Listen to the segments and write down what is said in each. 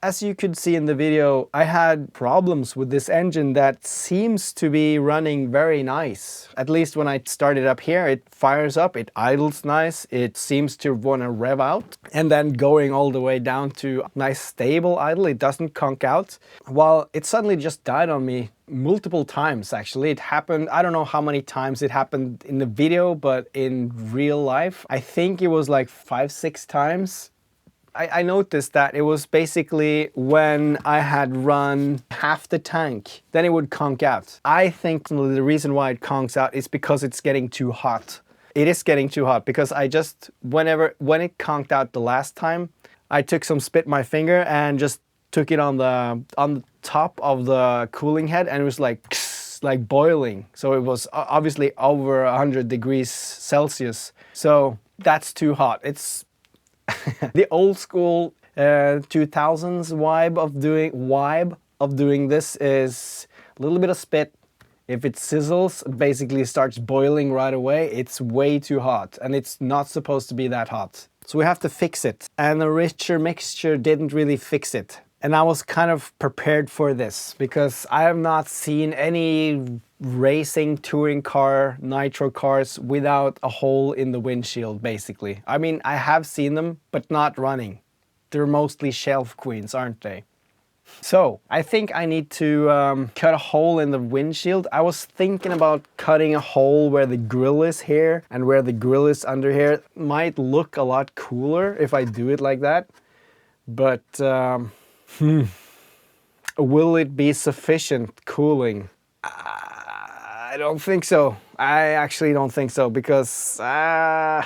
As you could see in the video, I had problems with this engine that seems to be running very nice. At least when I start it up here, it fires up, it idles nice, it seems to want to rev out. And then going all the way down to nice stable idle, it doesn't conk out. Well, it suddenly just died on me multiple times actually. It happened, I don't know how many times it happened in the video, but in real life, I think it was like 5-6 times. I noticed that it was basically when I had run half the tank, then it would conk out. I think the reason why it conks out is because it's getting too hot. It is getting too hot because when it conked out the last time, I took some spit in my finger and just took it on the top of the cooling head, and it was like boiling. So it was obviously over 100 degrees Celsius. So that's too hot. It's the old school 2000s vibe of doing this is a little bit of spit. If it sizzles, it basically starts boiling right away. It's way too hot, and it's not supposed to be that hot. So we have to fix it. And the richer mixture didn't really fix it. And I was kind of prepared for this because I have not seen any racing touring car nitro cars without a hole in the windshield, basically. I mean, I have seen them, but not running. They're mostly shelf queens, aren't they? So I think I need to cut a hole in the windshield. I was thinking about cutting a hole where the grill is here and where the grill is under here. It might look a lot cooler if I do it like that, but will it be sufficient cooling? I don't think so. I actually don't think so because, no.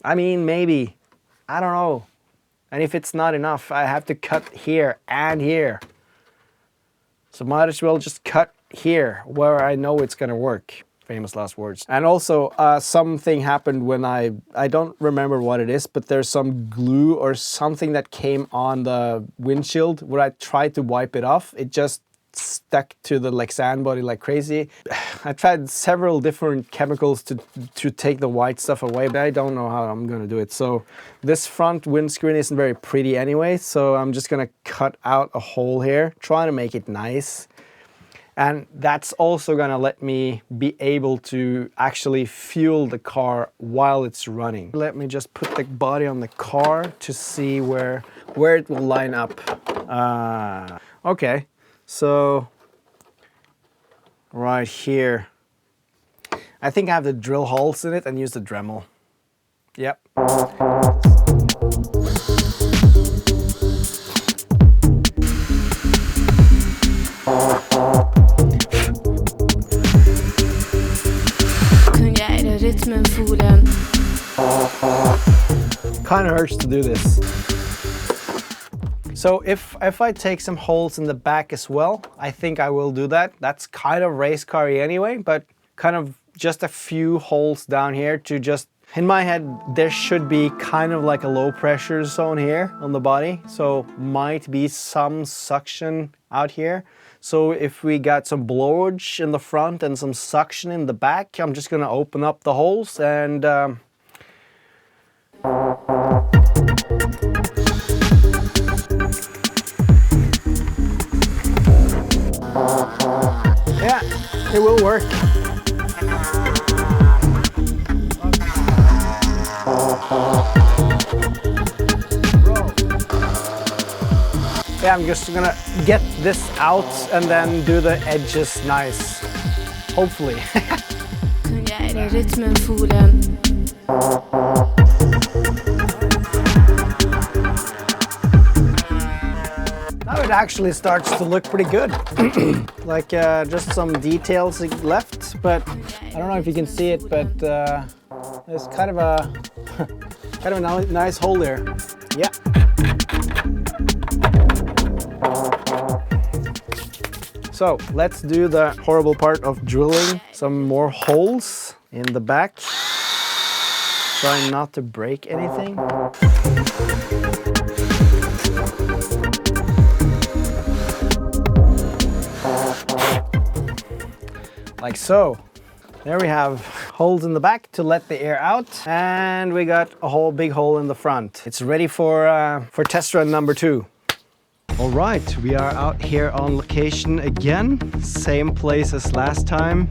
I mean, maybe. I don't know. And if it's not enough, I have to cut here and here. So might as well just cut here where I know it's gonna work. Famous last words. And also something happened when I don't remember what it is, but there's some glue or something that came on the windshield where I tried to wipe it off. It just stuck to the Lexan body like crazy. I tried several different chemicals to take the white stuff away, but I don't know how I'm gonna do it. So this front windscreen isn't very pretty anyway, so I'm just gonna cut out a hole here, trying to make it nice. And that's also gonna let me be able to actually fuel the car while it's running. Let me just put the body on the car to see where it will line up. Okay, so right here. I think I have to drill holes in it and use the Dremel. Yep. Kind of hurts to do this. So if I take some holes in the back as well, I think I will do that. That's kind of race car-y anyway, but kind of just a few holes down here to just, in my head, there should be kind of like a low pressure zone here on the body. So might be some suction out here. So if we got some blowage in the front and some suction in the back, I'm just gonna open up the holes and yeah, it will work. Yeah, I'm just gonna get this out and then do the edges nice. Hopefully. Now it actually starts to look pretty good. Like just some details left, but I don't know if you can see it, but there's kind of a nice hole there. Yeah. So let's do the horrible part of drilling some more holes in the back. Trying not to break anything. Like so. There we have holes in the back to let the air out, and we got a whole big hole in the front. It's ready for test run number 2. All right, we are out here on location again, same place as last time.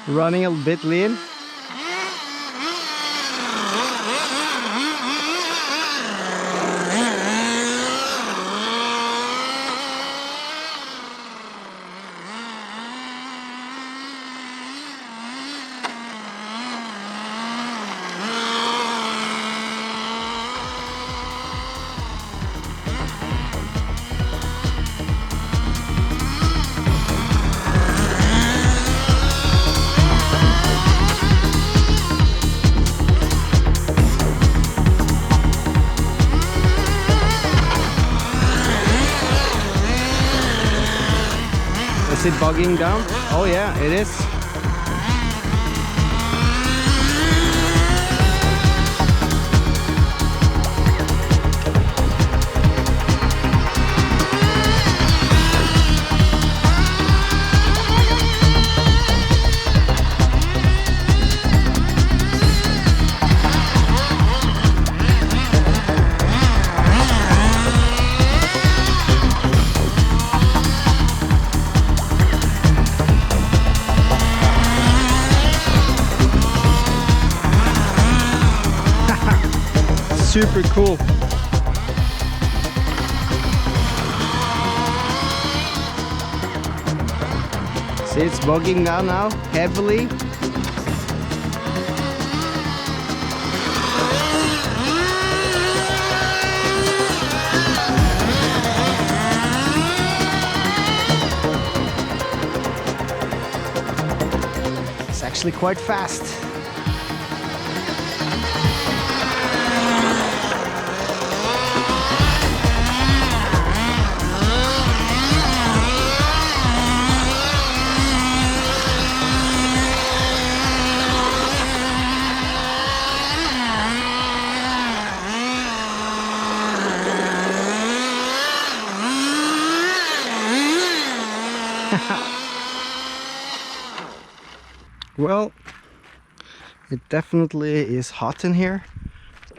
Running a bit lean. Is it bogging down? Oh yeah, it is. Super cool. See, it's bogging down now, heavily. It's actually quite fast. Well, it definitely is hot in here.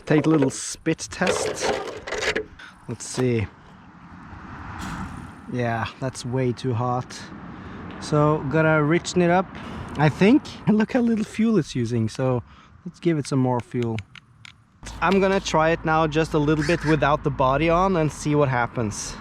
Take a little spit test. Let's see. Yeah, that's way too hot. So gotta richen it up, I think. And look how little fuel it's using, so let's give it some more fuel. I'm gonna try it now just a little bit without the body on and see what happens.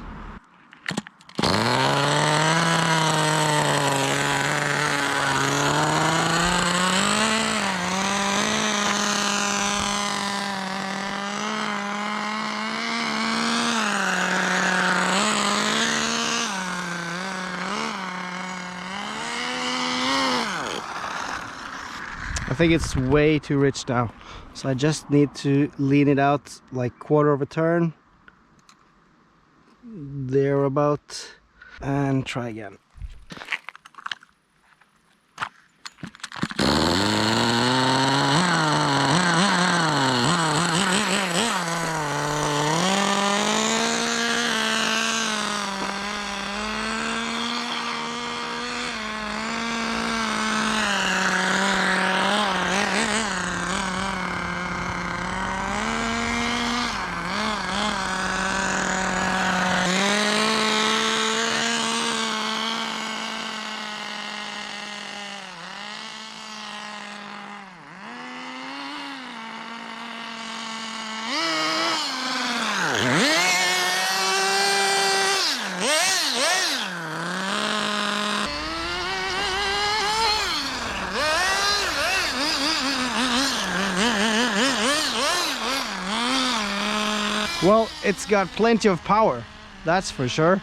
I think it's way too rich now, so I just need to lean it out like quarter of a turn, thereabout, and try again. Well, it's got plenty of power, that's for sure.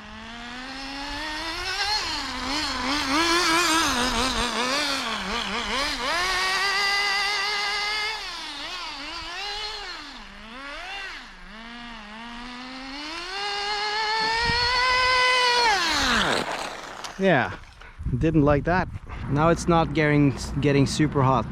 Yeah, didn't like that. Now it's not getting super hot.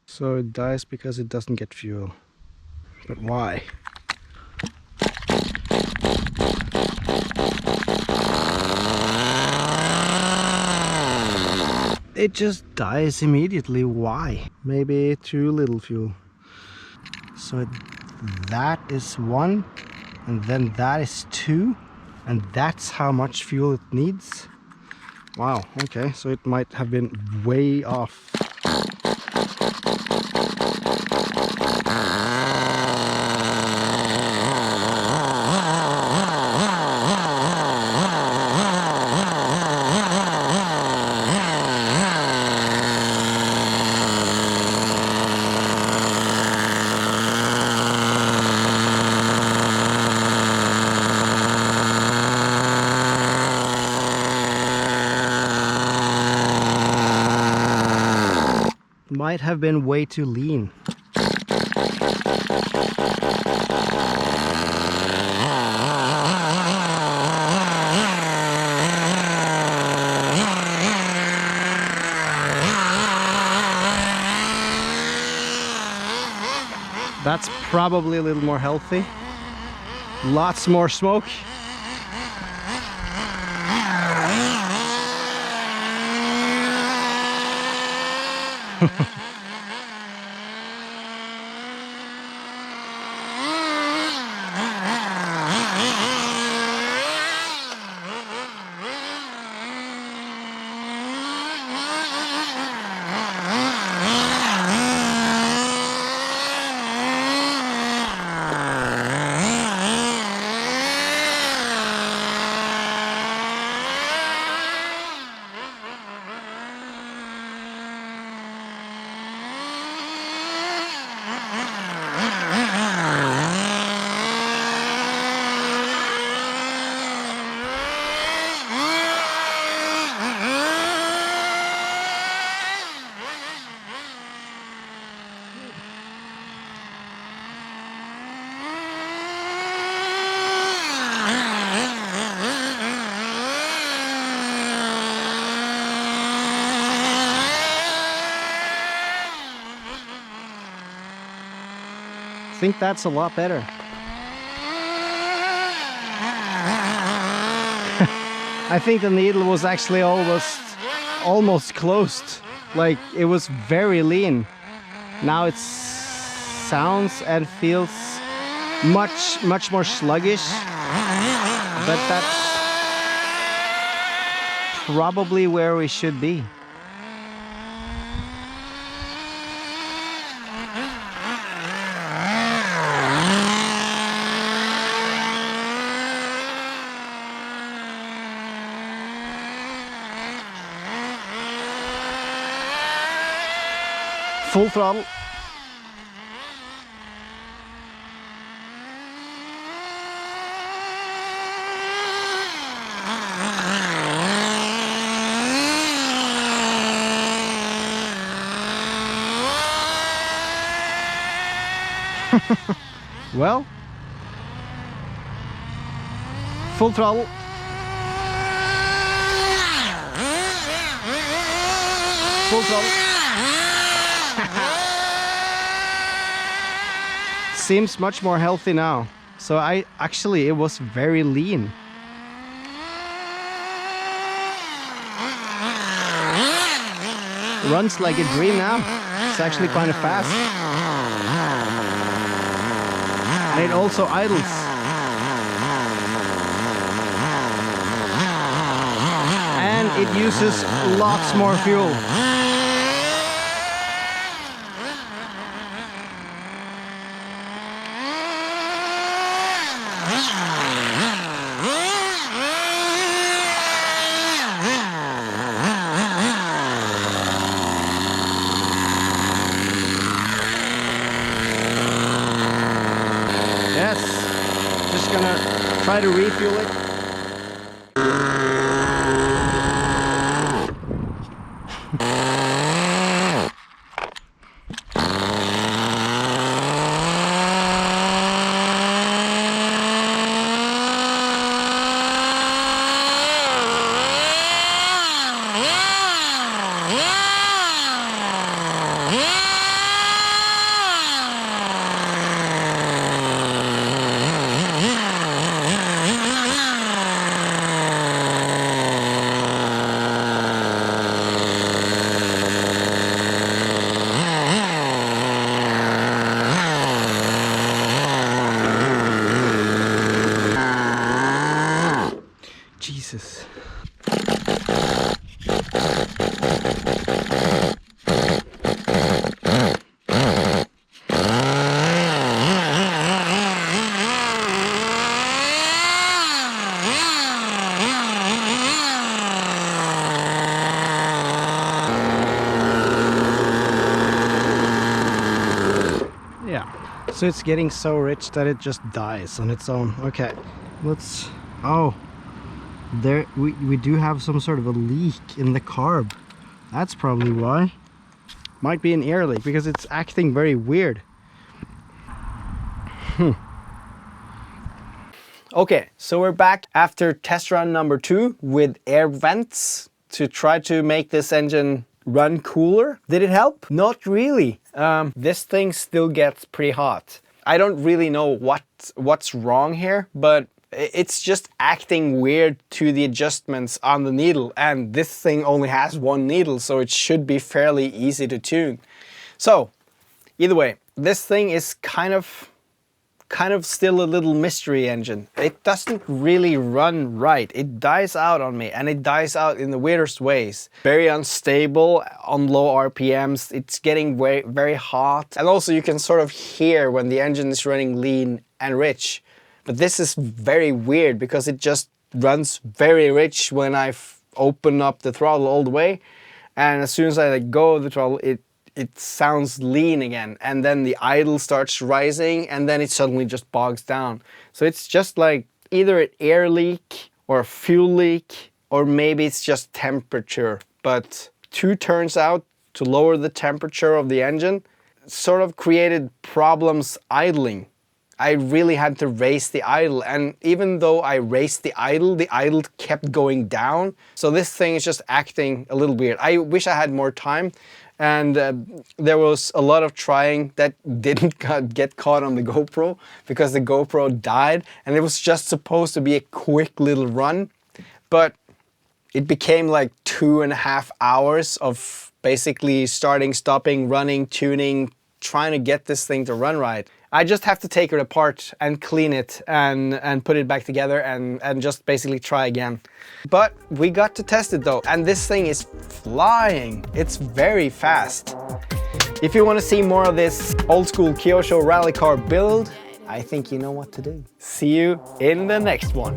So it dies because it doesn't get fuel. But why? It just dies immediately. Why? Maybe too little fuel. So that is 1, and then that is 2, and that's how much fuel it needs. Wow, okay, so it might have been way off. Might have been way too lean. That's probably a little more healthy. Lots more smoke. I think that's a lot better. I think the needle was actually almost closed. Like, it was very lean. Now it sounds and feels much more sluggish. But that's probably where we should be. Full throttle. Well, full throttle. Full throttle. Seems much more healthy now. So it was very lean. Runs like a dream now. It's actually kind of fast. And it also idles. And it uses lots more fuel. try to refuel it. Jesus. Yeah, so it's getting so rich that it just dies on its own. Okay, let's... Oh, there we do have some sort of a leak in the carb. That's probably why. Might be an air leak because it's acting very weird. Okay, so we're back after test run number 2 with air vents to try to make this engine run cooler. Did it help? Not really. This thing still gets pretty hot. I don't really know what's wrong here, but it's just acting weird to the adjustments on the needle, and this thing only has one needle, so it should be fairly easy to tune. So either way, this thing is kind of still a little mystery engine. It doesn't really run right. It dies out on me, and it dies out in the weirdest ways. Very unstable on low RPMs. It's getting very, very hot. And also you can sort of hear when the engine is running lean and rich. But this is very weird because it just runs very rich when I open up the throttle all the way. And as soon as I let go of the throttle, it sounds lean again, and then the idle starts rising, and then it suddenly just bogs down. So it's just like either an air leak or a fuel leak, or maybe it's just temperature. But 2 turns out to lower the temperature of the engine sort of created problems idling. I really had to raise the idle, and even though I raised the idle kept going down. So this thing is just acting a little weird. I wish I had more time. And there was a lot of trying that didn't get caught on the GoPro because the GoPro died, and it was just supposed to be a quick little run. But it became like 2.5 hours of basically starting, stopping, running, tuning, trying to get this thing to run right. I just have to take it apart and clean it and put it back together and just basically try again. But we got to test it though, and this thing is flying. It's very fast. If you want to see more of this old school Kyosho rally car build, I think you know what to do. See you in the next one.